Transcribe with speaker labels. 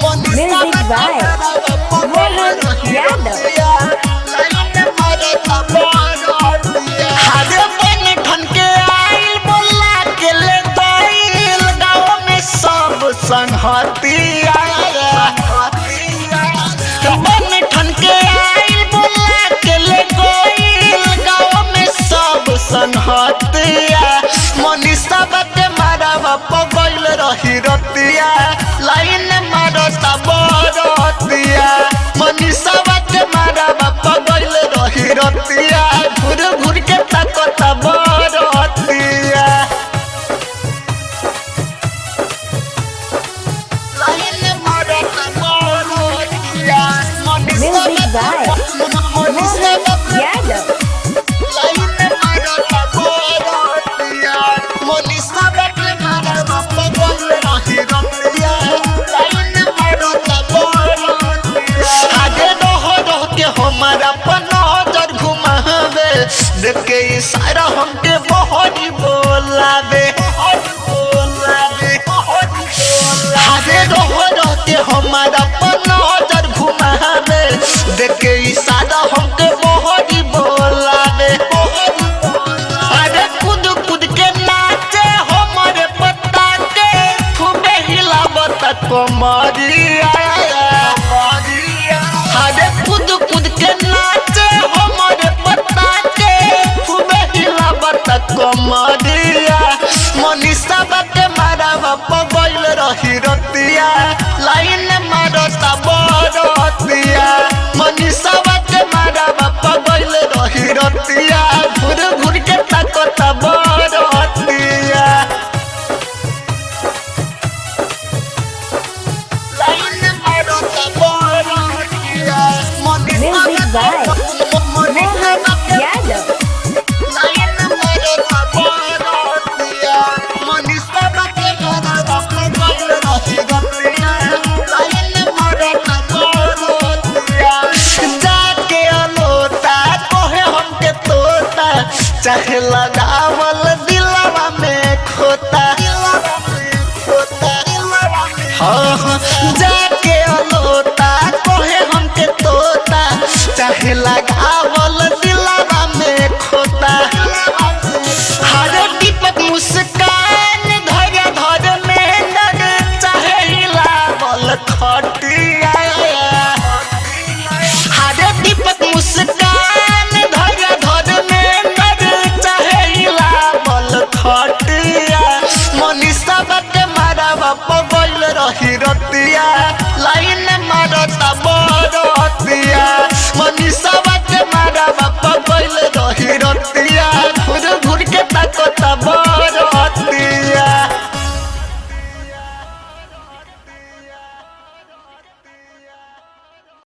Speaker 1: Music by Mohan Yadav.
Speaker 2: हारे बन ठन के आइल बोला के ले गइल गाँव में सब संगतिया बन ठन के आइल बोला के ले गइल गाँव में सब संगतिया मनीषा बाटे मारा बाप गइल रही रतिया लाइन मारता बरतिया मनीषा बाटे मारा बाप गइल रही रतिया घूर घूर के ताकता बरतिया लाइन मारता बरतिया
Speaker 1: Music by Mohan Yadav.
Speaker 2: हमारा नजर घुमावे देख के इशारा हमके बहुत बोलावे हारे रह के हमारा नजर घुमावे देख के इशारा हमके बहुत बोलावे अरे कूद कूद के नाचे हमारे पत्ता के खूबे हिलावत कमरिया अरे कूद कूद के नाचे हमारे पत्ता के खूबे हिलावत कमरिया मनीषा बाटे मारा बाप गइल रही रतिया लाइन मारता बरतिया मनीषा बाटे मारा बाप गइल रही रतिया घूर घूर के ताकता बरतिया लाइन मारता बरतिया
Speaker 1: Music by Mohan Yadav.
Speaker 2: चाहे लगावल दिलवा में खोता हाँ जाके अलोता कोहे हमके तोता चाहे लगावल